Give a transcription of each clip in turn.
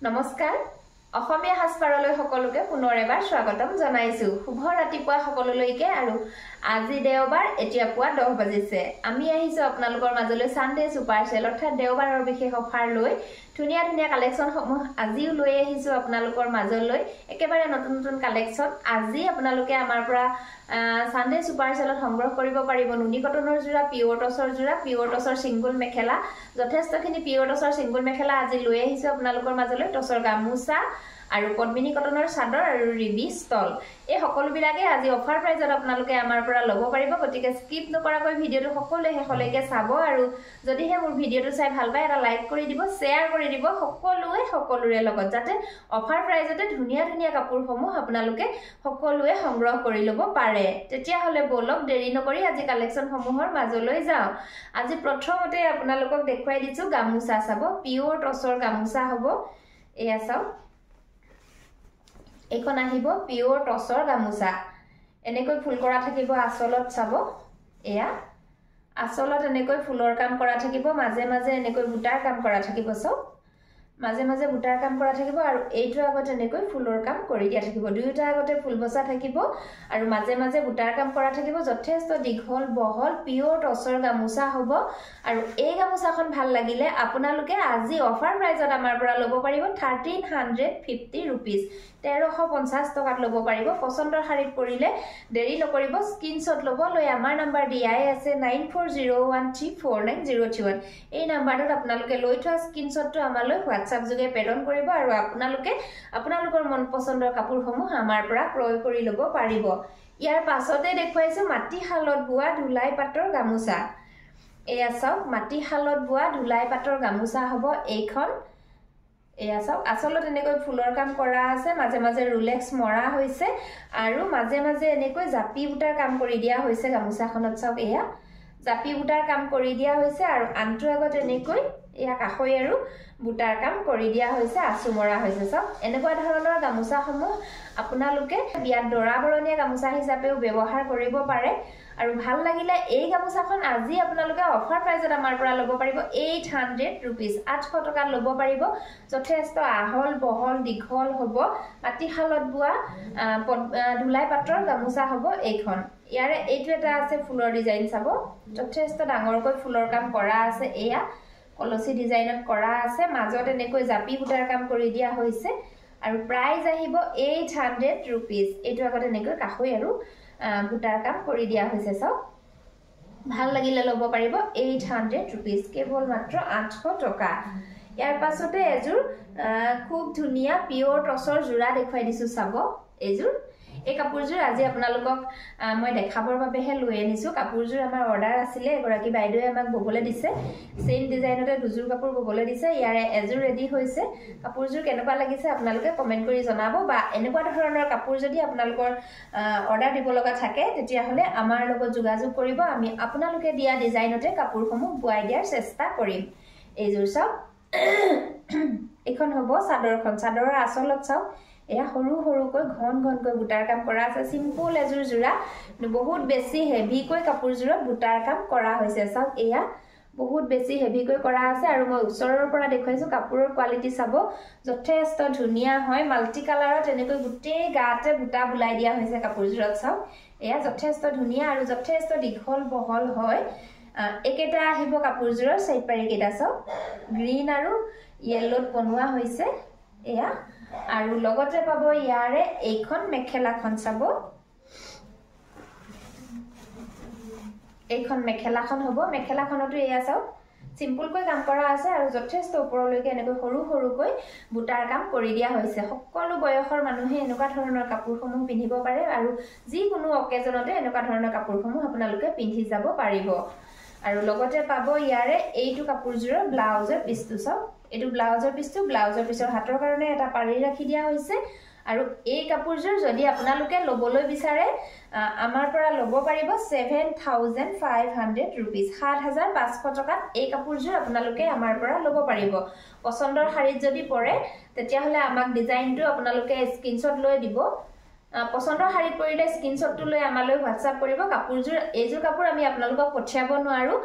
নমস্কাৰ অসমীয়া হাসপাৰলৈ সকলোকে পুনৰ এবাৰ স্বাগতম জনাইছো শুভ ৰাতিপুৱা সকলোলৈকে আৰু আজি দেওবাৰ এতিয়া পুৱা 10 বাজিছে আমি আহিছো আপোনালোকৰ মাজলৈ সানডে সুপাৰ সেল অৰ্থাৎ দেওবাৰৰ বিশেষ অফাৰ লৈ ধুনিয়া ধুনিয়া কালেকশন সমূহ আজিও লৈ আহিছো আপোনালোকৰ মাজলৈ একেবাৰে নতুন নতুন কালেকশন আজি আপোনালোকে আমাৰ পৰা সানডে সুপাৰ সেলত সংগ্ৰহ কৰিব পাৰিব নুনি কটনৰ জোৰা পিওৰ টছৰ সিঙ্গল মেখেলা যথেষ্টখিনি পিওৰ টছৰ সিঙ্গল মেখেলা আজি লৈ আহিছো আপোনালোকৰ মাজলৈ টছৰ গামুচা আৰু পদ্মিনী কটনৰ চাদৰ আৰু ৰিবি ষ্টল এই সকলো বিলাকে আজি অফাৰ প্ৰাইজত আপোনালোকে আমাৰ পৰা ল'ব পাৰিব গতিকে স্কিপ নকৰাকৈ ভিডিওটো সকলোৱে শেষলৈকে চাব আৰু যদিহে মোৰ ভিডিওটো চাই ভাল পায় এটা লাইক কৰি দিব শেয়াৰ কৰি দিব সকলোৰে লগত যাতে অফাৰ প্ৰাইজতে ধুনিয়া ধুনিয়া কাপোৰসমূহ আপোনালোকে সকলোৱে সংগ্ৰহ কৰি ল'ব পাৰে তেতিয়া হলে বলক দেৰি নকৰি আজি কালেকশন সমূহৰ মাজলৈ যাও আজি প্ৰথমতে আপোনালোকক দেখুৱাই দিছো গামুচা চাব পিওৰ টছৰ গামুচা হ'ব এয়া চাও এখন আহিব পিওৰ টছৰ গামুচা এনেকৈ ফুল কৰা থাকিব আসলত চাব এয়া আসলত এনেকৈ ফুলৰ কাম কৰা থাকিব মাজে মাজে এনেকৈ বুটাৰ কাম কৰা থাকিব সব মাজে মাজে বুটাৰ কাম কৰা থাকিব আৰু এইটো আগত এনেকৈ ফুলৰ কাম কৰি দিয়া থাকিব দুইটা আগতে ফুল বসা থাকিব আৰু মাজে মাজে বুটাৰ কাম কৰা থাকিব যথেষ্ট দীঘল বহল পিওৰ টছৰ গামুচা হ'ব আৰু এই গামুচাখন ভাল লাগিলে আপোনালোকে আজি অফাৰ প্ৰাইজত আমাৰ পৰা ল'ব পাৰিব 1350 rupees 1350 টকাত ল'ব পাৰিব পছন্দৰ শাৰীত পৰিলে দেৰি নকৰিব স্ক্ৰিনশ্বট ল'ব লৈ আমাৰ নম্বৰ দিয়াই আছে 9401349031 এই নম্বৰটোত আপোনালোকে লৈ থোৱা স্ক্ৰিনশ্বটটো আমালৈ WhatsApp যোগে প্ৰেৰণ কৰিব আৰু আপোনালোকৰ মন পছন্দৰ কাপোৰসমূহ আমাৰ পৰা ক্ৰয় কৰি ল'ব পাৰিব ইয়াৰ পাছতে দেখুৱাইছো মাটিশালত বোৱা ধুলাই পাটৰ গামুচা এয়া চাওক মাটিশালত বোৱা ধুলাই পাটৰ গামুচা হ'ব এইখন এয়া চাওক আসলত এনেকৈ ফুলৰ কাম কৰা আছে মাজে মাজে ৰুলেক্স মৰা হৈছে আৰু মাজে মাজে এনেকৈ জাপি বুটাৰ কাম কৰি দিয়া হৈছে গামুচাখনত চাওক এয়া জাপি বুটাৰ কাম কৰি দিয়া হৈছে আৰু আনটো আগত এনেকৈ এয়া কাখৈ আৰু বুটাৰ কাম কৰি দিয়া হৈছে আসু মৰা হৈছে চাওক এনেকুৱা ধৰণৰ গামুচাসমূহ আপোনালোকে বিয়াত দৰা বৰণীয়া গামুচা হিচাপেও ব্যৱহাৰ কৰিব পাৰে আৰু ভাল লাগিলে এই গামুচাখন আজি আপোনালোকে অফাৰ প্ৰাইজত আমাৰ পৰা ল'ব পাৰিব 800 rupees 800 টকাত ল'ব পাৰিব যথেষ্ট আহল বহল দীঘল হ'ব মাটিশালত বোৱা ধুলাই পাটৰ গামুচা হ'ব এইখন ইয়াৰে এইটো এটা আছে ফুলৰ ডিজাইন চাব যথেষ্ট ডাঙৰকৈ ফুলৰ কাম কৰা আছে এয়া কলসি ডিজাইনত কৰা আছে মাজত এনেকৈ জাপি বুটাৰ কাম কৰি দিয়া হৈছে আৰু প্ৰাইস আহিব 800 rupees এইটো আগতে এনেকৈ কাখৈ আৰু বুটাৰ কাম কৰি দিয়া হৈছে সব ভাল লাগিলে ল'ব পাৰিব 800 rupees কেৱল মাত্ৰ 800 টকা ইয়াৰ পাছতে এজুৰ খুব ধুনিয়া পিওৰ টছৰ জোৰা দেখুৱাই দিছো চাব এজুৰ এই কাপোৰজোৰ আজি আপোনালোকক মই দেখাবৰ বাবেহে লৈ আনিছো কাপোৰজোৰ আমাৰ অৰ্ডাৰ আছিল এগৰাকী বাইদেৱে আমাক ববলৈ দিছে সেম ডিজাইনতে দুজোৰ কাপোৰ ববলৈ দিছে ইয়াৰে এজুৰ ৰেডি হৈছে কাপোৰজোৰ কেনেকুৱা লাগিছে আপোনালোকে কমেন্ট কৰি জনাব বা এনেকুৱা ধৰণৰ কাপোৰ যদি আপোনালোকৰ অৰ্ডাৰ দিব লগা থাকে তেতিয়া হলে আমাৰ লগত যোগাযোগ কৰিব আমি আপোনালোকে দিয়া ডিজাইনতে কাপোৰসমূহ বুৱাই দিয়াৰ চেষ্টা কৰিম এইজোৰ চাওক এখন হ'ব চাদৰখন চাদৰৰ আসলত চাওক এয়া সৰু সৰুকৈ ঘনকৈ বুটাৰ কাম কৰা আছে সিম্পল এজুৰ জোৰা বহুত বেছি হেভিকৈ কাপোৰজোৰত বুটাৰ কাম কৰা হৈছে চাওক এয়া বহুত বেছি হেভিকৈ কৰা আছে আৰু মই উচৰৰ পৰা দেখুৱাইছো কাপোৰৰ কোৱালিটি চাব যথেষ্ট ধুনিয়া হয় মাল্টি কালাৰত এনেকৈ গুটেই গাতে বুটা বুলাই দিয়া হৈছে কাপোৰজোৰত চাওক এয়া যথেষ্ট ধুনিয়া আৰু যথেষ্ট দীঘল বহল হয় একেটা আহিব কাপোৰজোৰৰ সাইড পাৰি কেটা চাওক গ্ৰীন আৰু ইয়েলোত বনোৱা হৈছে এয়া আৰু লগতে পাব ইয়াৰে এইখন মেখেলাখন চাব এইখন মেখেলাখন হ'ব মেখেলাখনটো এয়া চাওক সিম্পলকৈ কাম কৰা আছে আৰু যথেষ্ট ওপৰলৈকে এনেকৈ সৰুকৈ বুটাৰ কাম কৰি দিয়া হৈছে সকলো বয়সৰ মানুহে এনেকুৱা ধৰণৰ কাপোৰসমূহ পিন্ধিব পাৰে আৰু যিকোনো অকেজনতে এনেকুৱা ধৰণৰ কাপোৰসমূহ আপোনালোকে পিন্ধি যাব পাৰিব আৰু লগতে পাব ইয়াৰে এইটো কাপোৰজোৰৰ ব্লাউজৰ পিছটো চাওক এটো ব্লাউজৰ পিছৰ হাতৰ কাৰণে এটা পাৰি ৰাখি দিয়া হৈছে আৰু এই কাপোৰজোৰ যদি আপোনালোকে লবলৈ বিচাৰে আমাৰ পৰা ল'ব পাৰিব 7500 rupees 7500 টকাত এই কাপোৰজোৰ আপোনালোকে আমাৰ পৰা ল'ব পাৰিব পছন্দৰ শাৰীত যদি পৰে তেতিয়া হলে আমাক ডিজাইনটো আপোনালোকে স্ক্ৰিনশ্বট লৈ দিব পছন্দৰ শাৰীত পৰিলে স্ক্ৰীনশ্বটটো লৈ আমালৈ হোৱাটছআপ কৰিব কাপোৰযোৰ এইযোৰ কাপোৰ আমি আপোনালোকক পঠিয়াব নোৱাৰো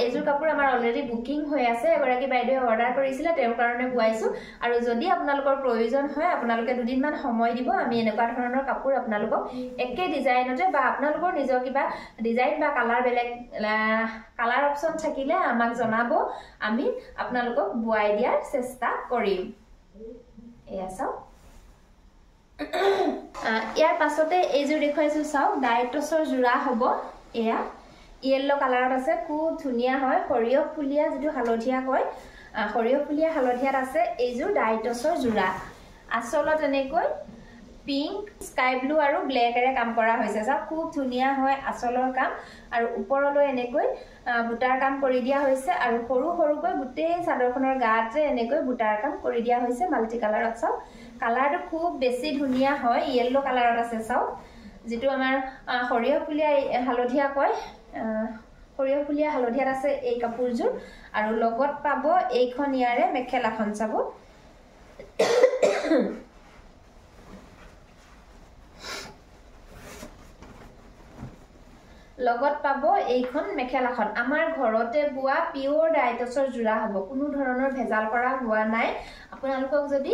এইযোৰ কাপোৰ আমাৰ অলৰেডি বুকিং হৈ আছে এগৰাকী বাইদেৱে অৰ্ডাৰ কৰিছিলে তেওঁৰ কাৰণে বুৱাইছো আৰু যদি আপোনালোকৰ প্ৰয়োজন হয় আপোনালোকে দুদিনমান সময় দিব আমি এনেকুৱা ধৰণৰ কাপোৰ আপোনালোকক একে ডিজাইনতে বা আপোনালোকৰ নিজৰ কিবা ডিজাইন বা কালাৰ বেলেগ কালাৰ অপচন থাকিলে আমাক জনাব আমি আপোনালোকক বুৱাই দিয়াৰ চেষ্টা কৰিম এয়া চাওক ইয়াৰ পাছতে এইযোৰ দেখুৱাইছো চাওক ডাইটছৰ জোৰা হ'ব এয়া ইয়েলো কালাৰত আছে খুব ধুনীয়া হয় সৰিয়হ ফুলিয়া যেটো হালধীয়া কয় সৰিয়হ ফুলিয়া হালধীয়াত আছে এইযোৰ ডাইটছৰ জোৰা আচলত এনেকৈ পিংক স্কাই ব্লু আৰু ব্লেকেৰে কাম কৰা হৈছে চাওক খুব ধুনীয়া হয় আচলৰ কাম আৰু ওপৰলৈ এনেকৈ বুটাৰ কাম কৰি দিয়া হৈছে আৰু সৰু সৰুকৈ গোটেই চাদৰখনৰ গাতে এনেকৈ বুটাৰ কাম কৰি দিয়া হৈছে মাল্টি কালাৰত চাওক কালাৰটো খুব বেছি ধুনীয়া হয় ইয়েলো কালাৰত আছে চাওক যেটো আমাৰ সৰিয়হ ফুলিয়া হালধীয়া কয় সৰিয়হ ফুলিয়া হালধীয়াত আছে এই কাপোৰযোৰ আৰু লগত পাব এইখন ইয়াৰে মেখেলাখন চাব লগত পাব এইখন মেখেলাখন আমাৰ ঘৰতে বুৱা পিওৰ ডাইটছৰ জোৰা হ'ব কোনো ধৰণৰ ভেজাল কৰা হোৱা নাই আপোনালোকক যদি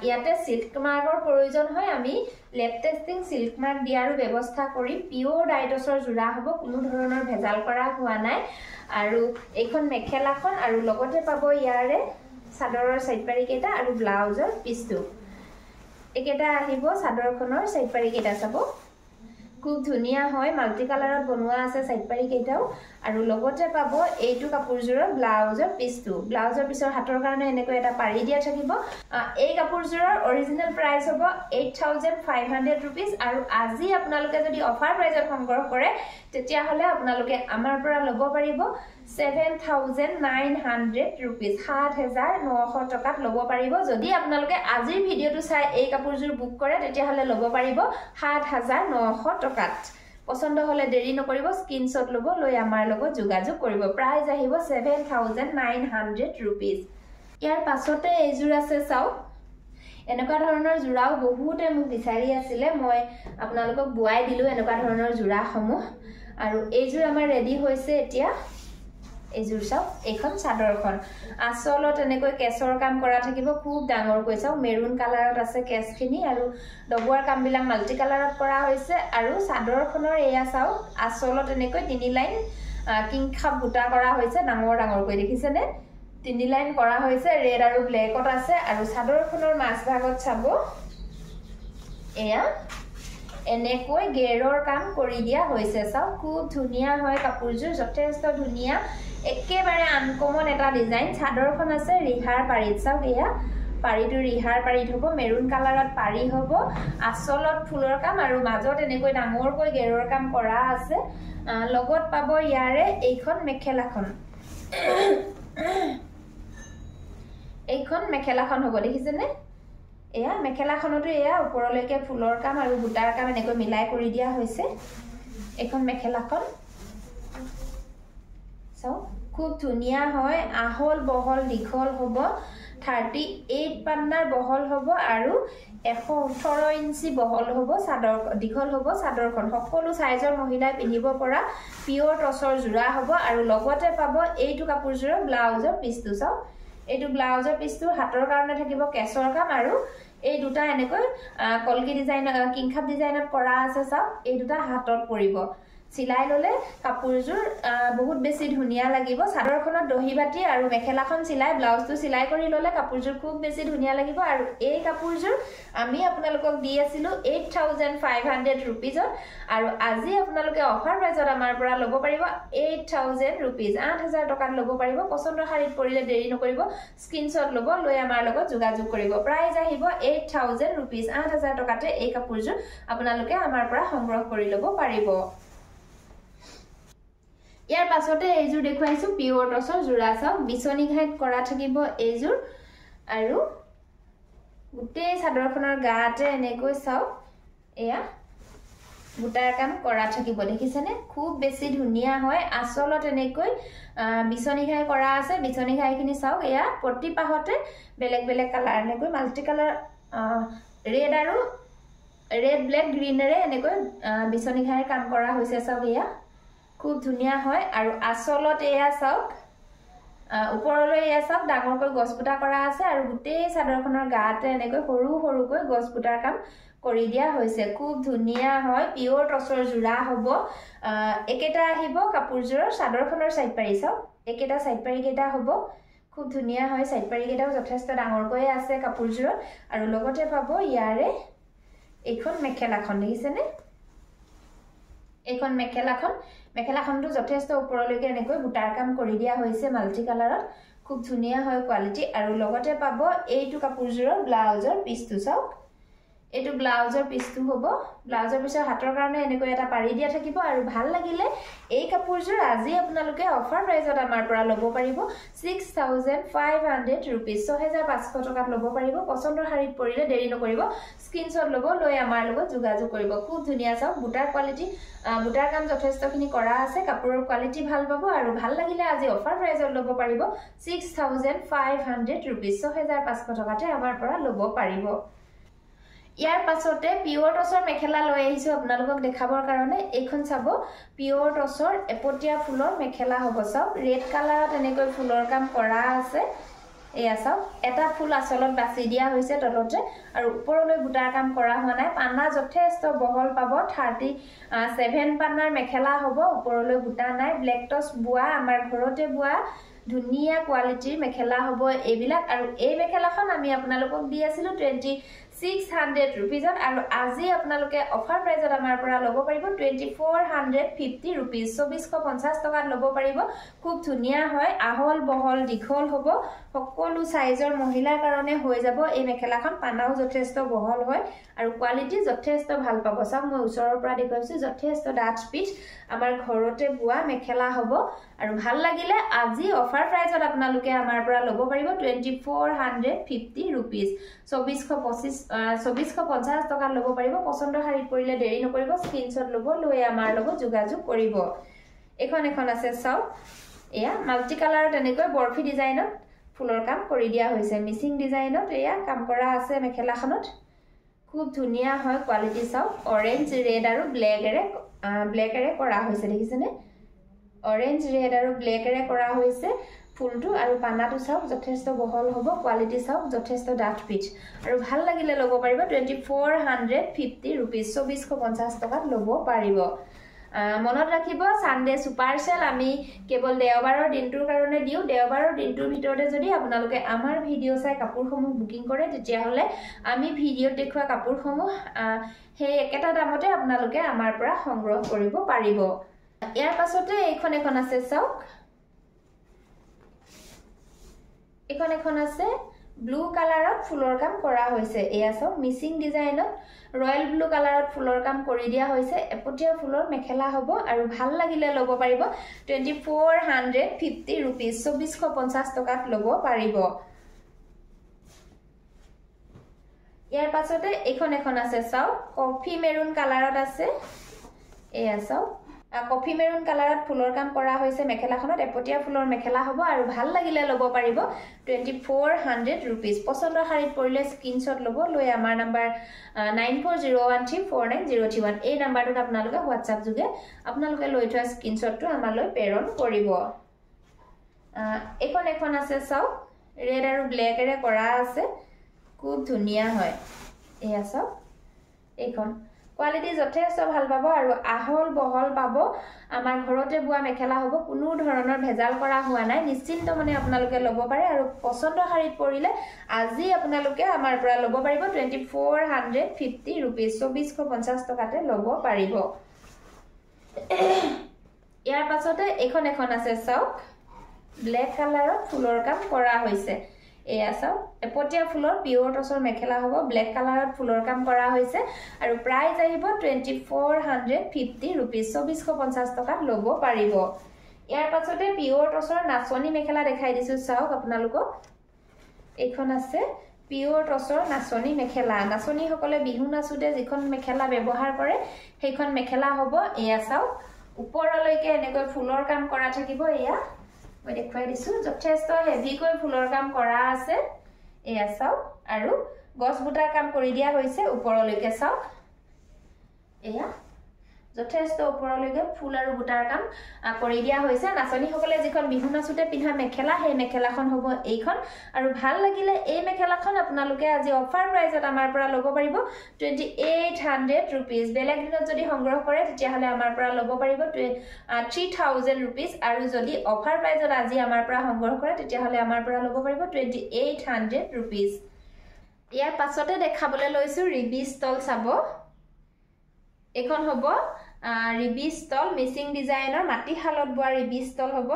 ইয়াতে সিল্ক মাৰ্কৰ প্ৰয়োজন হয় আমি লেব টেষ্টিং সিল্ক মাৰ্ক দিয়াৰ ব্যৱস্থা কৰি পিওৰ ডাইটছৰ জোৰা হ'ব কোনো ধৰণৰ ভেজাল কৰা হোৱা নাই আৰু এইখন মেখেলাখন আৰু লগতে পাব ইয়াৰে চাদৰৰ সাইডপাৰি কেটা আৰু ব্লাউজৰ পিছটো একেটা আহিব চাদৰখনৰ সাইডপাৰি কেটা চাব খুব ধুনীয়া হয় মাল্টি কালাৰত বনোৱা আছে সাইডপাৰি কেটাও আৰু লগতে পাব এইটো কাপোৰজোৰৰ ব্লাউজৰ পিছটো ব্লাউজৰ পিছৰ হাতৰ কাৰণে এনেকৈ এটা পাৰি দিয়া থাকিব এই কাপোৰজোৰৰ অৰিজিনাল প্ৰাইস হ'ব 8500 रुपीस আৰু আজি আপোনালোকে যদি অফাৰ প্ৰাইজত সংগ্ৰহ কৰে তেতিয়া হলে আপোনালোকে আমাৰ পৰা লব পাৰিব 7900 रुपीस 7900 টকাত লব পাৰিব যদি আপোনালোকে আজিৰ ভিডিওটো চাই এই কাপোৰজোৰ বুক কৰে তেতিয়া হলে লব পাৰিব 7900 টকাত পছন্দ হলে দেৰি নকৰিব স্ক্ৰিনশ্বট লব লৈ আমাৰ লগত যোগাযোগ কৰিব প্ৰাইস আহিব 7900 रुपीस ইয়াৰ পাছতে এইযোৰ আছে চাও এনেকুৱা ধৰণৰ জোৰাও বহুতে মোক বিচাৰি আছিলে মই আপোনালোকক বুৱাই দিলো এনেকুৱা ধৰণৰ জোৰা সমূহ আৰু এইযোৰ আমাৰ ৰেডি হৈছে এতিয়া এইযোৰ চাও এখন চাদৰখন আচলত এনেকৈ কেছৰ কাম কৰা থাকিব খুব ডাঙৰ কৈ চাও মেৰুন কালাৰত আছে কেছখিনি আৰু ডবুৱাৰ কামবিলাক মাল্টি কালাৰত কৰা হৈছে আৰু চাদৰখনৰ এয়া চাও আচলত এনেকৈ তিনি লাইন কিংখাপ বুটা কৰা হৈছে ডাঙৰ ডাঙৰ কৈ দেখিছেনে তিনি লাইন কৰা হৈছে ৰেড আৰু ব্লেকত আছে আৰু চাদৰখনৰ মাছ ভাগত চাব এয়া এনেকৈ গেৰৰ কাম কৰি দিয়া হৈছে চাও খুব ধুনীয়া হয় কাপোৰযোৰ যথেষ্ট ধুনীয়া একেবাৰে আনকমন এটা ডিজাইন চাদৰখন আছে ৰিহাৰ পাৰিত চাও এয়া পাৰিটো ৰিহাৰ পাৰিত হ'ব মেৰুন কালাৰত পাৰি হ'ব আচলত ফুলৰ কাম আৰু মাজত এনেকৈ ডাঙৰকৈ গেৰৰ কাম কৰা আছে লগত পাব ইয়াৰে এইখন মেখেলাখন এইখন মেখেলাখন হ'ব দেখিছেনে এয়া মেখেলাখনটো এয়া ওপৰলৈকে ফুলৰ কাম আৰু বুটাৰ কাম এনেকৈ মিলাই কৰি দিয়া হৈছে এইখন মেখেলাখন চাও খুব ধুনীয়া হয় আহল বহল দীঘল হ'ব 38 পান্নাৰ বহল হ'ব আৰু 118 ইঞ্চি বহল হ'ব চাদৰ দীঘল হ'ব চাদৰখন সকলো সাইজৰ মহিলাই পিন্ধিব পৰা পিওৰ টছৰ জোৰা হ'ব আৰু লগতে পাব এইটো কাপোৰজোৰৰ ব্লাউজৰ পিছটো চাও এইটো ব্লাউজৰ পিছটো হাতৰ কাৰণে থাকিব কেছৰ কাম আৰু এই দুটা এনেকৈ কলকি ডিজাইন কিংখাপ ডিজাইনত কৰা আছে চাও এই দুটা হাতত পৰিব সিলাই ললে কাপোৰজোৰ বহুত বেছি ধুনীয়া লাগিব চাদৰখনত দহি বাটি আৰু মেখেলাখন সিলাই ব্লাউজটো সিলাই কৰি ললে কাপোৰজোৰ খুব বেছি ধুনীয়া লাগিব আৰু এই কাপোৰজোৰ আমি আপোনালোকক দি আছিলো 8500 रुपीस আৰু আজি আপোনালোকে অফাৰ প্ৰাইজত আমাৰ পৰা লব পাৰিব 8000 रुपीस 8000 টকাত লব পাৰিব পছন্দৰ শাৰীত পৰিলে দেৰি নকৰিব স্ক্ৰিনশ্বট লব লৈ আমাৰ লগত যোগাযোগ কৰিব প্ৰাইজ আহিব 8000 रुपीस 8000 টকাতে এই কাপোৰজোৰ আপোনালোকে আমাৰ পৰা সংগ্ৰহ কৰি লব পাৰিব ইয়াৰ পাছতে এইযোৰ দেখুৱাইছো পিওৰ টছৰ জোৰা চাও বিচনি ঘাইত কৰা থাকিব এইযোৰ আৰু গোটেই চাদৰখনৰ গাতে এনেকৈ চাও এয়া বুটাৰ কাম কৰা থাকিব দেখিছেনে খুব বেছি ধুনীয়া হয় আচলত এনেকৈ বিচনি ঘাই কৰা আছে বিচনি ঘাইখিনি চাও এয়া প্ৰতি পাহতে বেলেগ বেলেগ কালাৰ এনেকৈ মাল্টি কালাৰ ৰেড আৰু ৰেড ব্লেক গ্ৰীনেৰে এনেকৈ বিচনী ঘাইৰ কাম কৰা হৈছে চাওক এয়া খুব ধুনীয়া হয় আৰু আচলত এয়া চাওক ওপৰলৈ এয়া চাওক ডাঙৰকৈ গছপুটা কৰা আছে আৰু গোটেই চাদৰখনৰ গাতে এনেকৈ সৰু সৰুকৈ গছপুটাৰ কাম কৰি দিয়া হৈছে খুব ধুনীয়া হয় পিওৰ টছৰ জোৰা হ'ব একেটা আহিব কাপোৰজোৰৰ চাদৰখনৰ সাইড পাৰি চাওক একেটা সাইড পাৰি কেটা হ'ব খুব ধুনীয়া হয় সাইড পাৰি কেটাও যথেষ্ট ডাঙৰকৈ আছে কাপোৰজোৰৰ আৰু লগতে পাব ইয়াৰে এখন মেখেলাখন দেখিছেনে এখন মেখেলাখনটো যথেষ্ট ওপৰলৈকে এনেকৈ বুটাৰ কাম কৰি দিয়া হৈছে মাল্টি কালাৰত খুব ধুনীয়া হয় কোৱালিটি আৰু লগতে পাব এইটো কাপোৰজোৰৰ ব্লাউজৰ পিছটো চাওক এইটো ব্লাউজৰ পিছটো হ'ব ব্লাউজৰ পিছৰ হাতৰ কাৰণে এনেকৈ এটা পাৰি দিয়া থাকিব আৰু ভাল লাগিলে এই কাপোৰজোৰ আজি আপোনালোকে অফাৰ প্ৰাইজত আমাৰ পৰা ল'ব পাৰিব 6500 रुपीस 6500 টকাত ল'ব পাৰিব পছন্দৰ শাৰীত পৰিলে দেৰি নকৰিব স্ক্ৰিনশ্বট ল'ব লৈ আমাৰ লগত যোগাযোগ কৰিব খুব ধুনীয়া চাওক বুটাৰ কোৱালিটি বুটাৰ কাম যথেষ্টখিনি কৰা আছে কাপোৰৰ কোৱালিটি ভাল পাব আৰু ভাল লাগিলে আজি অফাৰ প্ৰাইজত ল'ব পাৰিব 6500 रुपीस 6500 টকাতে আমাৰ পৰা ল'ব পাৰিব ইয়াৰ পাছতে পিওৰ টছৰ মেখেলা লৈ আহিছো আপোনালোকক দেখাবৰ কাৰণে এইখন চাব পিওৰ টছৰ এপটিয়া ফুলৰ মেখেলা হ'ব চাওক ৰেড কালাৰত এনেকৈ ফুলৰ কাম কৰা আছে এয়া চাওক এটা ফুল আচলত বাছি দিয়া হৈছে তলতে আৰু ওপৰলৈ বুটাৰ কাম কৰা হোৱা নাই পানা যথেষ্ট বহল পাব 37 পানাৰ মেখেলা হ'ব ওপৰলৈ বুটা নাই ব্লেক টছ বুৱা আমাৰ ঘৰতে বুৱা ধুনীয়া কোৱালিটিৰ মেখেলা হ'ব এইবিলাক আৰু এই মেখেলাখন আমি আপোনালোকক দি আছিলো 2600 रुपीसत আৰু আজি আপোনালোকে অফাৰ প্ৰাইজত আমাৰ পৰা ল'ব পাৰিব 2450 रुपीस 2450 টকাত ল'ব পাৰিব খুব ধুনীয়া হয় আহল বহল দীঘল হ'ব সকলো সাইজৰ মহিলাৰ কাৰণে হৈ যাব এই মেখেলাখন পানাও যথেষ্ট বহল হয় আৰু কোৱালিটি যথেষ্ট ভাল পাব চাওক মই ওচৰৰ পৰা দেখুৱাইছো যথেষ্ট ডাঠ পিচ আমাৰ ঘৰতে বুৱা মেখেলা হ'ব আৰু ভাল লাগিলে আজি অফাৰ প্ৰাইজত আপোনালোকে আমাৰ পৰা ল'ব পাৰিব 2450 रुपीस 2450 টকা ল'ব পাৰিব পছন্দৰ শাৰীত পৰিলে দেৰি নকৰিব স্ক্ৰিনশ্বট ল'ব লৈ আমাৰ লগত যোগাযোগ কৰিব এখন আছে চাওক এয়া মাল্টি কালাৰত এনেকৈ বৰফি ডিজাইনত ফুলৰ কাম কৰি দিয়া হৈছে মিচিং ডিজাইনত এয়া কাম কৰা আছে মেখেলাখনত খুব ধুনীয়া হয় কোৱালিটি চাওক অৰেঞ্জ ৰেড আৰু ব্লেকেৰে কৰা হৈছে দেখিছেনে অৰেঞ্জ ৰেড আৰু ব্লেকেৰে কৰা হৈছে ফুলটো আৰু পানাটো চাওক যথেষ্ট বহল হ'ব কোৱালিটি চাওক যথেষ্ট ডাঠ পিচ আৰু ভাল লাগিলে ল'ব পাৰিব 2450 रुपीस 2450 টকাত ল'ব পাৰিব মনত ৰাখিব সানডে সুপাৰ সেল আমি কেৱল দেওবাৰৰ দিনটোৰ কাৰণে দিও দেওবাৰৰ দিনটোৰ ভিতৰতে যদি আপোনালোকে আমাৰ ভিডিও চাই কাপোৰসমূহ বুকিং কৰে তেতিয়া হলে আমি ভিডিওত দেখুৱা কাপোৰসমূহ হে একেটা দামতে আপোনালোকে আমাৰ পৰা সংগ্ৰহ কৰিব পাৰিব ইয়াৰ পাছতে এখন আছে চাওক এখন আছে ব্লু কালাৰত ফুলৰ কাম কৰা হৈছে এয়া চাওক মিচিং ডিজাইনত ৰয়েল ব্লু কালাৰত ফুলৰ কাম কৰি দিয়া হৈছে এপটিয়া ফুলৰ মেখেলা হ'ব আৰু ভাল লাগিলে ল'ব পাৰিব 2450 रुपीस 2450 টকাত ল'ব পাৰিব ইয়াৰ পাছতে এখন আছে চাওক কফি মেৰুন কালাৰত আছে এয়া চাওক কফি মেৰুন কালাৰত ফুলৰ কাম কৰা হৈছে মেখেলাখনত এপটিয়া ফুলৰ মেখেলা হ'ব আৰু ভাল লাগিলে ল'ব পাৰিব 2400 रुपीस পছন্দৰ শাৰীত পৰিলে স্ক্ৰিনশ্বট ল'ব লৈ আমাৰ নম্বৰ 9401349031 এই নম্বৰটোত আপোনালোকে WhatsApp যোগে আপোনালোকে লৈ থোৱা স্ক্ৰিনশ্বটটো আমালৈ প্ৰেৰণ কৰিব এখন আছে চাওক ৰেড আৰু ব্লেকেৰে কৰা আছে খুব ধুনীয়া হয় এয়া চাওক এইখন কোৱালিটি যথেষ্ট ভাল পাব আৰু আহল বহল পাব আমাৰ ঘৰতে বুৱা মেখেলা হ'ব কোনো ধৰণৰ ভেজাল কৰা হোৱা নাই নিশ্চিন্ত মানে আপোনালোকে ল'ব পাৰে আৰু পছন্দৰ শাৰীত পৰিলে আজি আপোনালোকে আমাৰ পৰা ল'ব পাৰিব 2450 रुपीस 2450 টকাতে ল'ব পাৰিব ইয়াৰ পাছতে এখন আছে চাওক ব্লেক কালাৰত ফুলৰ কাম কৰা হৈছে এয়া চাওক এপটিয়া ফুলৰ পিওৰ টছৰ মেখেলা হ'ব ব্লেক কালাৰত ফুলৰ কাম কৰা হৈছে আৰু প্ৰাইস আহিব 2450 रुपीस 2450 টকাত ল'ব পাৰিব ইয়াৰ পাছতে পিওৰ টছৰ নাচনি মেখেলা দেখাই দিছো চাওক আপোনালোকক এইখন আছে পিওৰ টছৰ নাচনি মেখেলা নাচনি সকলে বিহু নাচুতে যিখন মেখেলা ব্যৱহাৰ কৰে সেইখন মেখেলা হ'ব এয়া চাওক ওপৰলৈকে এনেকৈ ফুলৰ কাম কৰা থাকিব এয়া মই দেখুৱাই দিছো যথেষ্ট হেভিকৈ ফুলৰ কাম কৰা আছে এয়া চাওক আৰু গছ বুটাৰ কাম কৰি দিয়া হৈছে ওপৰলৈকে চাওক এয়া যথেষ্ট ওপৰলৈকে ফুল আৰু বুটাৰ কাম কৰি দিয়া হৈছে নাচনীসকলে যিখন বিহু নাচোতে পিন্ধা মেখেলা সেই মেখেলাখন হ'ব এইখন আৰু ভাল লাগিলে এই মেখেলাখন আপোনালোকে আজি অফাৰ প্ৰাইজত আমাৰ পৰা ল'ব পাৰিব 2800 rupees বেলেগ দিনত যদি সংগ্ৰহ কৰে তেতিয়াহলে আমাৰ পৰা ল'ব পাৰিব 3000 rupees আৰু যদি অফাৰ প্ৰাইজত আজি আমাৰ পৰা সংগ্ৰহ কৰে তেতিয়াহলে আমাৰ পৰা ল'ব পাৰিব 2800 rupees ইয়াৰ পাছতে দেখাবলৈ লৈছো ৰিবি ষ্টল চাব এখন হ'ব ৰিবি ষ্টল মিচিং ডিজাইনৰ মাটি হালত বোৱা ৰিবি ষ্টল হ'ব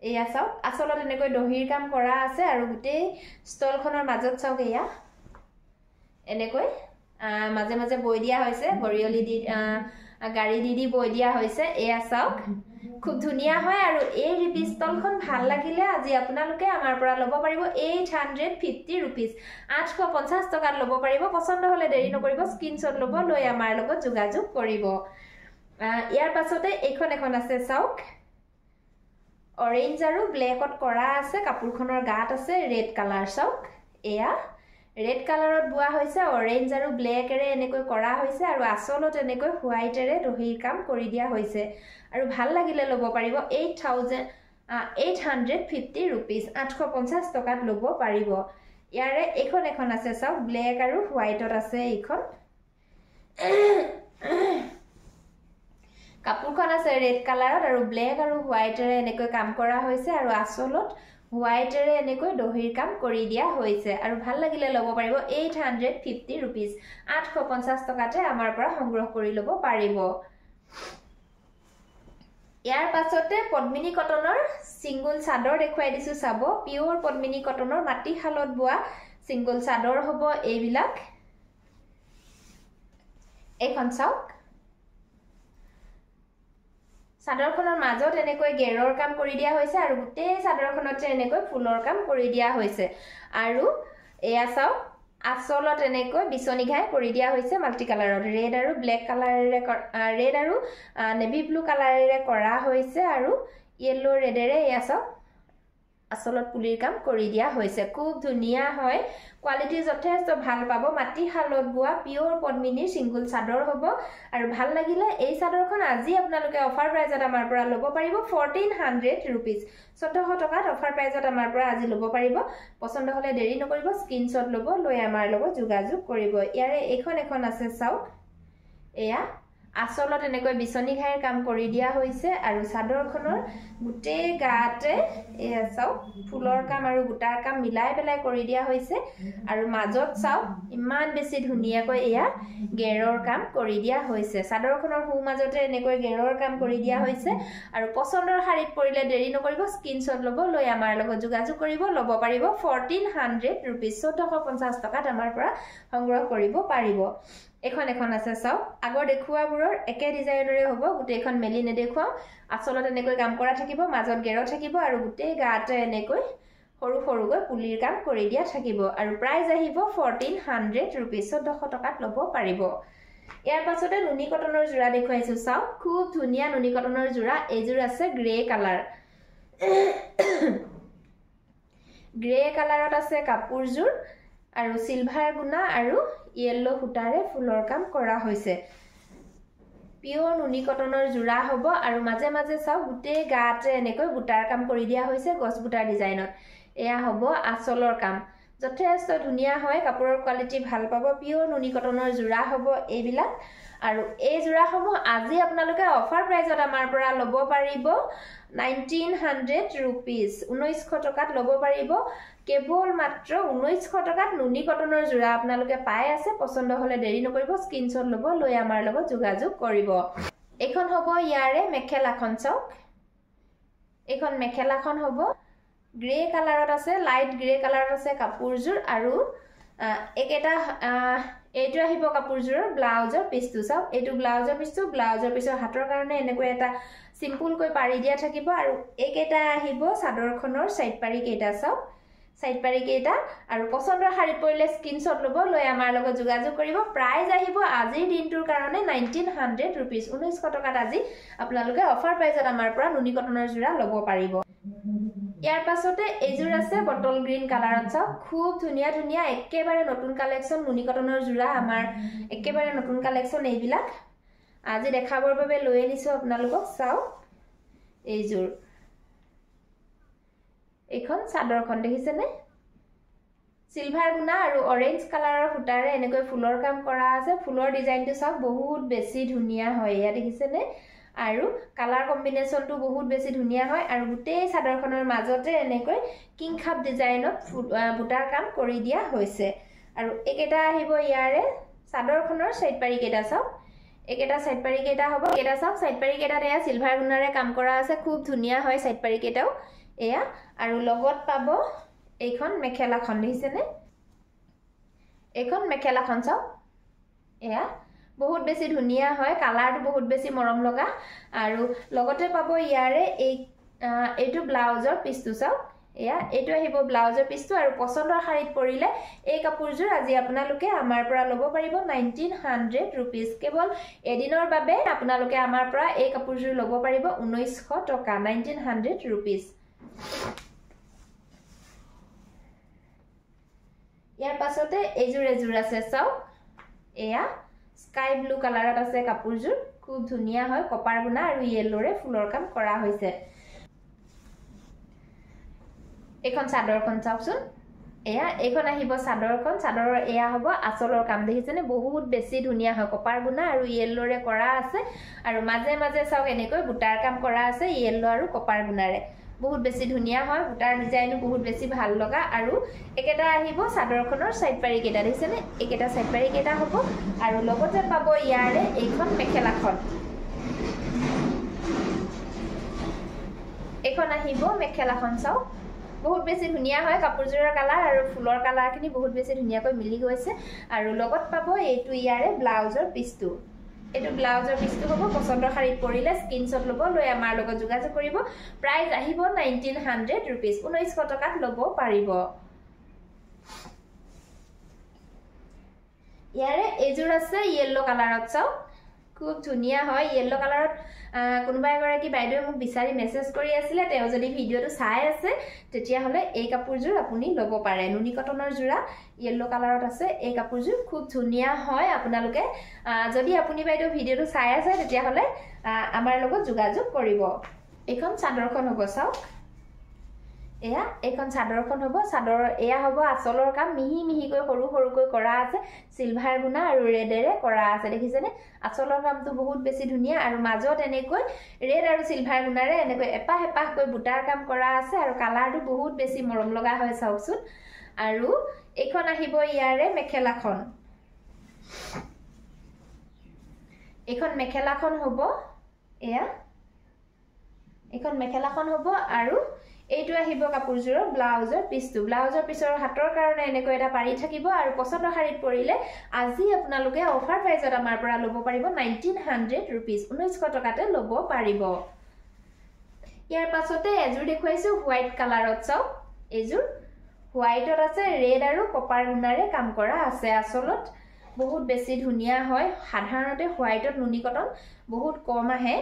এয়া চাওক আসলত এনেকৈ দহিৰ কাম কৰা আছে আৰু গোটেই ষ্টলখনৰ মাজত চাওক এয়া এনেকৈ মাজে মাজে বৈ দিয়া হৈছে গৰিয়লি দি গাড়ী দি বৈ দিয়া হৈছে এয়া চাওক খুব ধুনিয়া হয় আৰু এই ৰিবি ষ্টলখন ভাল লাগিলে আজি আপোনালোকে আমাৰ পৰা ল'ব পাৰিব 850 rupees 850 টকাত ল'ব পাৰিব পছন্দ হলে দেৰি নকৰিব স্ক্ৰিনশ্বট ল'ব লৈ আমাৰ লগত যোগাযোগ কৰিব ইয়াৰ পাছতে এইখন এখন আছে চাওক অৰেঞ্জ আৰু ব্লেকত কৰা আছে কাপোৰখনৰ গাত আছে ৰেড কালাৰ চাওক এয়া ৰেড কালাৰত বোৱা হৈছে অৰেঞ্জ আৰু ব্লেকৰে এনেকৈ কৰা হৈছে আৰু আসলত এনেকৈ হোৱাইটেৰে দহিৰ কাম কৰি দিয়া হৈছে আৰু ভাল লাগিলে ল'ব পাৰিব 850 rupees 850 টকাত ল'ব পাৰিব ইয়াৰে এইখন এখন আছে চাওক ব্লেক আৰু হোৱাইটত আছে এইখন কাপোৰখন আছে ৰেড কালাৰত আৰু ব্লেক আৰু হোৱাইটেৰে এনেকৈ কাম কৰা হৈছে আৰু আসলত হোৱাইটেৰে এনেকৈ দহিৰ কাম কৰি দিয়া হৈছে আৰু ভাল লাগিলে ল'ব পাৰিব 850 rupees 850 টকাতে আমাৰ পৰা সংগ্ৰহ কৰি ল'ব পাৰিব ইয়াৰ পাছতে পদ্মিনী কটনৰ সিঙ্গল চাদৰ দেখুৱাই দিছো চাব পিওৰ পদ্মিনী কটনৰ মাটি হালত বোৱা সিঙ্গল চাদৰ হ'ব এইবিলাক এখন চাওক চাদৰখনৰ মাজত এনেকৈ গেৰৰ কাম কৰি দিয়া হৈছে আৰু গোটেই চাদৰখনতে এনেকৈ ফুলৰ কাম কৰি দিয়া হৈছে আৰু এয়া চাওক আসলত এনেকৈ বিচনি ঘাই কৰি দিয়া হৈছে মাল্টি কালাৰত ৰেড আৰু ব্লেক কালাৰেৰে ৰেড আৰু নেভি ব্লু কালাৰেৰে কৰা হৈছে আৰু ইয়েলো ৰেডেৰে এয়া চাওক আসলত পুলিৰ কাম কৰি দিয়া হৈছে খুব ধুনিয়া হয় কোৱালিটি যথেষ্ট ভাল পাব মাটি হালত বোৱা পিওৰ পদ্মিনীৰ সিঙ্গল চাদৰ হ'ব আৰু ভাল লাগিলে এই চাদৰখন আজি আপোনালোকে অফাৰ প্ৰাইজত আমাৰ পৰা ল'ব পাৰিব 1400 rupees 1400 টকাত অফাৰ প্ৰাইজত আমাৰ পৰা আজি ল'ব পাৰিব পছন্দ হলে দেৰি নকৰিব স্ক্ৰিনশ্বট ল'ব লৈ আমাৰ লগত যোগাযোগ কৰিব ইয়াৰে এইখন এখন আছে চাওক এয়া আসলত এনেকৈ বিচনি ঘাইৰ কাম কৰি দিয়া হৈছে আৰু চাদৰখনৰ গোটেই গাতে এয়া চাওক ফুলৰ কাম আৰু বুটাৰ কাম মিলাই পেলাই কৰি দিয়া হৈছে আৰু মাজত চাওক ইমান বেছি ধুনিয়াকৈ এয়া গেৰৰ কাম কৰি দিয়া হৈছে চাদৰখনৰ হু মাজতে এনেকৈ গেৰৰ কাম কৰি দিয়া হৈছে আৰু পছন্দৰ শাৰীত পৰিলে দেৰি নকৰিব স্ক্ৰিনশ্বট ল'ব লৈ আমাৰ লগত যোগাযোগ কৰিব ল'ব পাৰিব 1400 rupees 1450 টকাত আমাৰ পৰা সংগ্ৰহ কৰিব পাৰিব এখন এখন আছে চাওক আগৰ দেখুৱাবোৰৰ একে ডিজাইনৰে হ'ব গোটেইখন মেলি নেদেখুৱাও আসলত এনেকৈ কাম কৰা থাকিব মাজত গেৰ থাকিব আৰু গোটেই গাতে এনেকৈ সৰু সৰুকৈ পুলিৰ কাম কৰি দিয়া থাকিব আৰু প্ৰাইস আহিব 1400 rupees 1400 টকাত ল'ব পাৰিব ইয়াৰ পাছতে নুনি কটনৰ জোৰা দেখুৱাইছো চাওক খুব ধুনিয়া নুনি কটনৰ জোৰা এইজোৰ আছে গ্ৰে কালাৰ গ্ৰে কালাৰত আছে কাপোৰজোৰ আৰু সিলভাৰ গুনা আৰু ইয়েলো ফুটাৰে ফুলৰ কাম কৰা হৈছে পিওৰ নুনি কটনৰ জোৰা হ'ব আৰু মাজে মাজে চাওক গোটেই গাতে এনেকৈ বুটাৰ কাম কৰি দিয়া হৈছে গছ বুটাৰ ডিজাইনত এয়া হ'ব আসলৰ কাম যথেষ্ট ধুনিয়া হয় কাপোৰৰ কোৱালিটি ভাল পাব পিওৰ নুনি কটনৰ জোৰা হ'ব এইবিলাক আৰু এই জোৰাসমূহ আজি আপোনালোকে অফাৰ প্ৰাইজত আমাৰ পৰা ল'ব পাৰিব 1900 rupees 1900 টকাত ল'ব পাৰিব কেৱল মাত্ৰ 1900 টকাত নুনি কটনৰ জোৰা আপোনালোকে পাই আছে পছন্দ হলে দেৰি নকৰিব স্ক্ৰিনশ্বট ল'ব লৈ আমাৰ লগত যোগাযোগ কৰিব এখন হ'ব ইয়াৰে মেখেলাখন চাওক এখন মেখেলাখন হ'ব গ্ৰে কালাৰত আছে লাইট গ্ৰে কালাৰত আছে কাপোৰজোৰ আৰু একেটা এইটো আহিব কাপোৰজোৰৰ ব্লাউজৰ পিছটো চাওক এইটো ব্লাউজৰ পিছৰ হাতৰ কাৰণে এনেকৈ এটা সিম্পলকৈ পাৰি দিয়া থাকিব আৰু একেটা আহিব চাদৰখনৰ সাইড পাৰি কেইটা চাওক সাইড পাৰি কেইটা আৰু পছন্দৰ শাৰীত পৰিলে স্ক্ৰিনশ্বট ল'ব লৈ আমাৰ লগত যোগাযোগ কৰিব প্ৰাইস আহিব আজিৰ দিনটোৰ কাৰণে 1900 rupees 1900 টকাত আজি আপোনালোকে অফাৰ প্ৰাইজত আমাৰ পৰা নুনি কটনৰ জোৰা ল'ব পাৰিব ইয়াৰ পাছতে এইজোৰ আছে বটল গ্ৰীন কালাৰত চাওক খুব ধুনিয়া ধুনিয়া একেবাৰে নতুন কালেকচন নুনি কটনৰ জোৰা আমাৰ একেবাৰে নতুন কালেকচন এইবিলাক আজি দেখাবৰ বাবে লৈ আনিছো আপোনালোকক চাওক এইযোৰ এখন চাদৰখন দেখিছেনে সিলভাৰ গুণা আৰু অৰেঞ্জ কালাৰৰ সূতাৰে এনেকৈ ফুলৰ কাম কৰা আছে ফুলৰ ডিজাইনটো চাওক বহুত বেছি ধুনীয়া হয় ইয়া দেখিছেনে আৰু কালাৰ কম্বিনেশনটো বহুত বেছি ধুনীয়া হয় আৰু গোটেই চাদৰখনৰ মাজতে এনেকৈ কিং খাপ ডিজাইনত বুটাৰ কাম কৰি দিয়া হৈছে আৰু একেটা আহিব ইয়াৰে চাদৰখনৰ সাইড পাৰি কেটা চাওক একেটা সাইড পাৰি কেটা হ'ব কেটা চাওক সাইড পাৰি কেটাত এয়া সিলভাৰ গুণাৰে কাম কৰা আছে খুব ধুনীয়া হয় সাইড পাৰি কেটাও এয়া আৰু লগত পাব এইখন মেখেলাখন দেখিছেনে এইখন মেখেলাখন চাওক এয়া বহুত বেছি ধুনীয়া হয় কালাৰটো বহুত বেছি মৰম লগা আৰু লগতে পাব ইয়াৰে এইটো ব্লাউজৰ পিছটো চাওক এয়া এইটো আহিব ব্লাউজৰ পিছটো আৰু পছন্দৰ শাৰীত পৰিলে এই কাপোৰযোৰ আজি আপোনালোকে আমাৰ পৰা ল'ব পাৰিব 1900 रुपीस কেৱল এদিনৰ বাবে আপোনালোকে আমাৰ পৰা এই কাপোৰযোৰ ল'ব পাৰিব 1900 টকা 1900 रुपीस ইয়াৰ পাছতে এইযোৰ আছে চাওক এয়া স্কাই ব্লু কালাৰত আছে কাপোৰযোৰ খুব ধুনীয়া হয় কপাৰ গুণা আৰু ইয়েলোৰে ফুলৰ কাম কৰা হৈছে এখন চাদৰখন চাওকচোন এয়া এইখন আহিব চাদৰখন চাদৰৰ এয়া হ'ব আচলৰ কাম দেখিছেনে বহুত বেছি ধুনীয়া হয় কপাৰ গুণা আৰু ইয়েলোৰে কৰা আছে আৰু মাজে মাজে চাওক এনেকৈ বুটাৰ কাম কৰা আছে ইয়েলো আৰু কপাৰ গুণাৰে বহুত বেছি ধুনীয়া হয় বুটাৰ ডিজাইনো বহুত বেছি ভাল লগা আৰু একেটা আহিব চাদৰখনৰ সাইড পাৰি কেটা দেখিছেনে একেটা সাইড পাৰি কেটা হ'ব আৰু লগতে পাব ইয়াৰে এইখন মেখেলাখন এইখন আহিব মেখেলাখন চাওক বহুত বেছি ধুনীয়া হয় কাপোৰযোৰৰ কালাৰ আৰু ফুলৰ কালাৰখিনি বহুত বেছি ধুনীয়াকৈ মিলি গৈছে আৰু লগত পাব এইটো ইয়াৰে ব্লাউজৰ পিছটো এইটো ব্লাউজৰ পিছটো হ'ব পছন্দৰ শাৰীত পৰিলে স্ক্ৰিনশ্বট ল'ব লৈ আমাৰ লগত যোগাযোগ কৰিব প্ৰাইস আহিব 1900 रुपीस 1900 টকাত ল'ব পাৰিব ইয়াৰে এইযোৰ আছে ইয়েলো কালাৰত চাওক খুব ধুনীয়া হয় ইয়েলো কালাৰত কোনোবা এগৰাকী বাইদেৱে মোক বিচাৰি মেছেজ কৰি আছিল তেওঁ যদি ভিডিওটো চাই আছে তেতিয়া হলে এই কাপোৰযোৰ আপুনি ল'ব পাৰে নুনি কটনৰ জোৰা ইয়েলো কালাৰত আছে এই কাপোৰযোৰ খুব ধুনীয়া হয় আপোনালোকে যদি আপুনি বাইদেউ ভিডিওটো চাই আছে তেতিয়া হলে আমাৰ লগত যোগাযোগ কৰিব এখন চাদৰখন হ'ব চাওক এয়া এখন চাদৰখন হ'ব চাদৰ এয়া হ'ব আচলৰ কাম মিহি মিহিকৈ সৰু সৰুকৈ কৰা আছে সিলভাৰ গুণা আৰু ৰেডেৰে কৰা আছে দেখিছেনে আচলৰ কামটো বহুত বেছি ধুনীয়া আৰু মাজত এনেকৈ ৰেড আৰু সিলভাৰ গুণাৰে এনেকৈ এপাহ এপাহকৈ বুটাৰ কাম কৰা আছে আৰু কালাৰটো বহুত বেছি মৰম লগা হয় চাওকচোন আৰু এইখন আহিব ইয়াৰে মেখেলাখন এইখন মেখেলাখন হ'ব এয়া এইখন মেখেলাখন হ'ব আৰু এইটো আহিব কাপোৰযোৰৰ ব্লাউজৰ পিছৰ হাতৰ কাৰণে এনেকৈ এটা পাৰি থাকিব আৰু পছন্দৰ শাৰীত পৰিলে আজি আপোনালোকে অফাৰ প্ৰাইজত আমাৰ পৰা ল'ব পাৰিব 1900 रुपीस 1900 টকাতে ল'ব পাৰিব ইয়াৰ পাছতে এযোৰ দেখুৱাইছো হোৱাইট কালাৰত চাওক এযোৰ হোৱাইটত আছে ৰেড আৰু কপাৰ গুণাৰে কাম কৰা আছে আচলত বহুত বেছি ধুনীয়া হয় সাধাৰণতে হোৱাইটত নুনি কটন বহুত কম আহে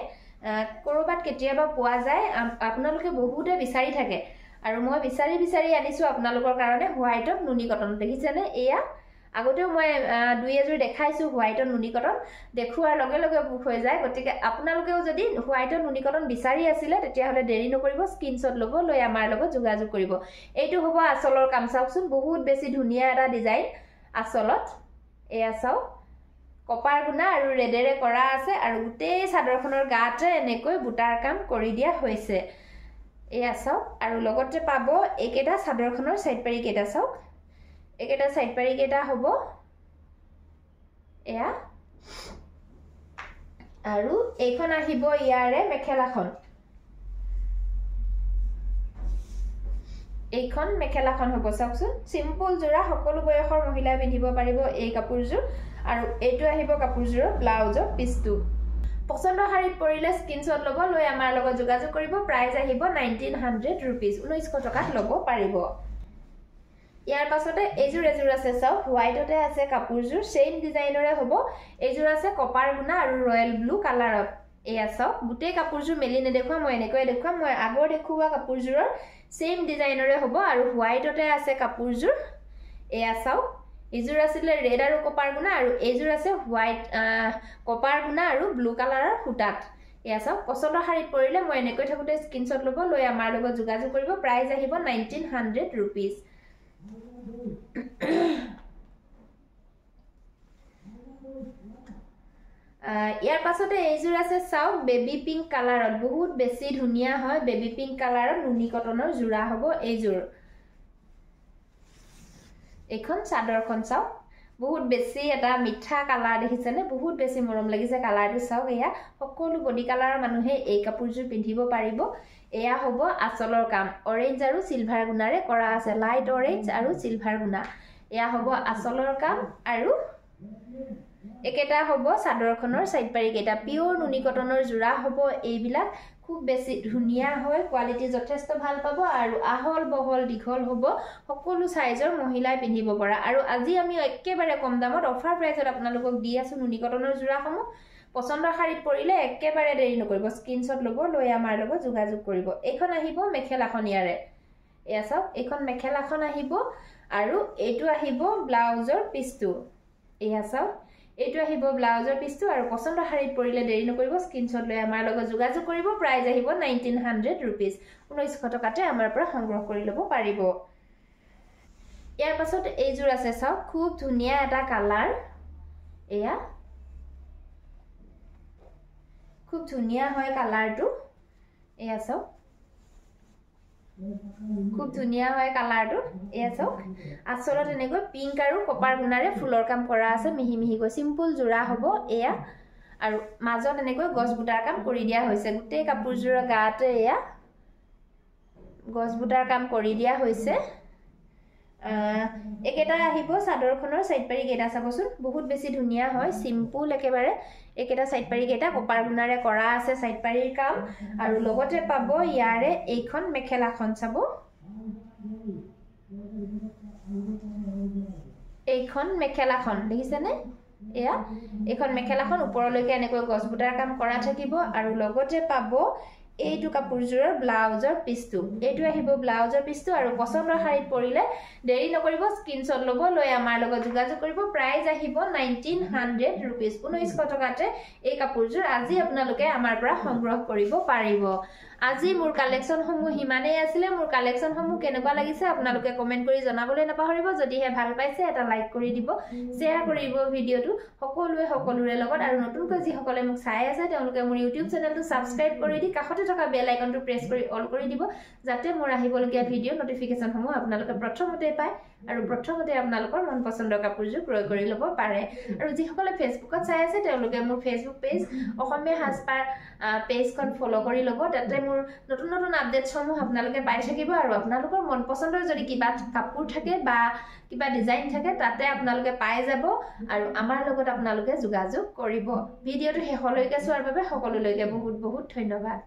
কৰবাত কেতিয়াবা পোৱা যায় আপোনালোকে বহুতে বিচাৰি থাকে আৰু মই বিচাৰি আনিছো আপোনালোকৰ কাৰণে হোৱাইটত নুনি কটন দেখিছেনে এয়া আগতেও মই দুই এযোৰ দেখাইছো হোৱাইটত নুনি কটন দেখুৱাৰ লগে লগে বুক হৈ যায় গতিকে আপোনালোকেও যদি হোৱাইটত নুনি কটন বিচাৰি আছিল তেতিয়া হলে দেৰি নকৰিব স্ক্ৰিনশ্বট ল'ব লৈ আমাৰ লগত যোগাযোগ কৰিব এইটো হ'ব আচলৰ কাম চাওকচোন বহুত বেছি ধুনীয়া এটা ডিজাইন আচলত এয়া চাওক কপাৰ গুণা আৰু ৰেডেৰে কৰা আছে আৰু গোটেই চাদৰখনৰ গাতে এনেকৈ বুটাৰ কাম কৰি দিয়া হৈছে এয়া চাওক আৰু লগতে পাব একেটা চাদৰখনৰ সাইড পাৰি কেটা চাওক একেটা সাইড পাৰি কেটা হ'ব এয়া আৰু এইখন আহিব ইয়াৰে মেখেলাখন এইখন মেখেলাখন হ'ব চাওকচোন সিম্পল জোৰা সকলো বয়সৰ মহিলা পিন্ধিব পাৰিব এই কাপোৰযোৰ আৰু এইটো আহিব কাপোৰযোৰৰ ব্লাউজৰ পিছটো পছন্দৰ শাৰীত পৰিলে স্ক্ৰিনশ্বট ল'ব লৈ আমাৰ লগত যোগাযোগ কৰিব প্ৰাইস আহিব 1900 रुपीस 1900 টকাত ল'ব পাৰিব ইয়াৰ পাছতে এইযোৰ আছে চাওক হোৱাইটতে আছে কাপোৰযোৰ সেম ডিজাইনৰে হ'ব এইযোৰ আছে কপাৰ গুণা আৰু ৰয়েল ব্লু কালাৰত এয়া চাওক গোটেই কাপোৰযোৰ মেলি নেদেখুৱা মই এনেকৈ দেখুৱাম মই আগৰ দেখুৱা কাপোৰযোৰৰ সেম ডিজাইনৰে হ'ব আৰু হোৱাইটতে আছে কাপোৰযোৰ এয়া চাওক এইযোৰ আছিলে ৰেড আৰু কপাৰ গুণা আৰু এইযোৰ আছে হোৱাইট কপাৰ গুণা আৰু ব্লু কালাৰৰ সূতাত এয়া চাওক পছন্দৰ শাৰীত পৰিলে মই এনেকৈ থাকোঁতে স্ক্ৰীনশ্বট ল'ব লৈ আমাৰ লগত যোগাযোগ কৰিব প্ৰাইচ আহিব 1900 रुपीस ইয়াৰ পাছতে এইযোৰ আছে চাওক বেবি পিংক কালাৰত বহুত বেছি ধুনিয়া হয় বেবি পিংক কালাৰত নুনি কটনৰ জোৰা হ'ব এইযোৰ এখন চাদৰখন চাওক বহুত বেছি এটা মিঠা কালাৰ দেখিছেনে বহুত বেছি মৰম লাগিছে কালাৰটো চাওক এয়া সকলো বডি কালাৰৰ মানুহে এই কাপোৰযোৰ পিন্ধিব পাৰিব এয়া হ'ব আচলৰ কাম অৰেঞ্জ আৰু সিলভাৰ গুণাৰে কৰা আছে লাইট অৰেঞ্জ আৰু সিলভাৰ গুণা এয়া হ'ব আচলৰ কাম আৰু একেটা হ'ব চাদৰখনৰ সাইড পাৰি কেটা পিওৰ নুনি কটনৰ জোৰা হ'ব এইবিলাক খুব বেছি ধুনিয়া হয় কোৱালিটি যথেষ্ট ভাল পাব আৰু আহল বহল দীঘল হ'ব সকলো সাইজৰ মহিলাই পিন্ধিব পৰা আৰু আজি আমি একেবাৰে কম দামত অফাৰ প্ৰাইচত আপোনালোকক দি আছো নুনি কটনৰ জোৰাসমূহ পছন্দৰ শাৰীত পৰিলে একেবাৰে দেৰি নকৰিব স্ক্ৰীনশ্বট ল'ব লৈ আমাৰ লগত যোগাযোগ কৰিব এইখন আহিব মেখেলাখন ইয়াৰে এয়া চাওক এইখন মেখেলাখন আহিব আৰু এইটো আহিব ব্লাউজৰ পিছটো এয়া চাওক এইটো আহিব ব্লাউজৰ পিছটো আৰু পছন্দৰ শাৰীত পৰিলে দেৰি নকৰিব স্ক্ৰীনশ্বট লৈ আমাৰ লগত যোগাযোগ কৰিব প্ৰাইচ আহিব 1900 रुपीस 1900 টকাতে আমাৰ পৰা সংগ্ৰহ কৰি ল'ব পাৰিব ইয়াৰ পাছত এইযোৰ আছে চাওক খুব ধুনিয়া এটা কালাৰ এয়া খুব ধুনিয়া হয় কালাৰটো এয়া চাওক খুব ধুনিয়া হয় কালাৰটো এয়া চাওক আচলত এনেকৈ পিংক আৰু কপাৰ গুণাৰে ফুলৰ কাম কৰা আছে মিহি মিহিকৈ সিম্পল জোৰা হ'ব এয়া আৰু মাজত এনেকৈ গছ বুটাৰ কাম কৰি দিয়া হৈছে গোটেই কাপোৰজোৰৰ গাতে এয়া গছ বুটাৰ কাম কৰি দিয়া হৈছে একেটা আহিব চাদৰখনৰ সাইড পাৰি কেটা চাবচোন বহুত বেছি ধুনিয়া হয় সিম্পল একেবাৰে একেটা সাইড পাৰি কেটা কপাৰ গুণাৰে কৰা আছে সাইড পাৰিৰ কাম আৰু লগতে পাব ইয়াৰে এইখন মেখেলাখন চাব এইখন মেখেলাখন দেখিছেনে এয়া এইখন মেখেলাখন ওপৰলৈকে এনেকৈ গছ বুটাৰ কাম কৰা থাকিব আৰু লগতে পাব এইটো কাপোৰজোৰৰ ব্লাউজৰ পিছটো এইটো আহিব ব্লাউজৰ পিছটো আৰু পছন্দৰ শাৰীত পৰিলে দেৰি নকৰিব স্ক্ৰীনশ্বট ল'ব লৈ আমাৰ লগত যোগাযোগ কৰিব প্ৰাইচ আহিব 1900 रुपीस 1900 টকাতে এই কাপোৰজোৰ আজি আপোনালোকে আমাৰ পৰা সংগ্ৰহ কৰিব পাৰিব আজি মোৰ কালেকচন সমূহ হিমানে আছিলে মোৰ কালেকচন সমূহ কেনেকুৱা লাগিছে আপোনালোকে কমেন্ট কৰি জনাবলৈ নাপাহৰিব যদিহে ভাল পাইছে এটা লাইক কৰি দিব শেয়াৰ কৰিব ভিডিওটো সকলোৰে লগত আৰু নতুনকৈ যি সকলে মোক চাই আছে তেওঁলোকে মোৰ YouTube চেনেলটো সাবস্ক্ৰাইব কৰি দি কাষতে থকা বেল আইকনটো প্ৰেছ কৰি অল কৰি দিব যাতে মোৰ আহিবলগীয়া ভিডিও নটিফিকেশন সমূহ আপোনালোকে প্ৰথমতে পায় আৰু প্ৰথমতে আপোনালোকৰ মন পছন্দৰ কাপোৰযোৰ ক্ৰয় কৰি ল'ব পাৰে আৰু যি সকলে ফেচবুকত চাই আছে তেওঁলোকে মোৰ ফেচবুক পেজ অসমীয়া হাজপাৰ পেজখন ফলো কৰি ল'ব তাতে মোৰ নতুন নতুন আপডেটছ সমূহ আপোনালোকে পাই থাকিব আৰু আপোনালোকৰ মন পছন্দৰ যদি কিবা কাপোৰ থাকে বা কিবা ডিজাইন থাকে তাতে আপোনালোকে পাই যাব আৰু আমাৰ লগত আপোনালোকে যোগাযোগ কৰিব ভিডিওটো শেষলৈকে চোৱাৰ বাবে সকলোলৈকে বহুত বহুত ধন্যবাদ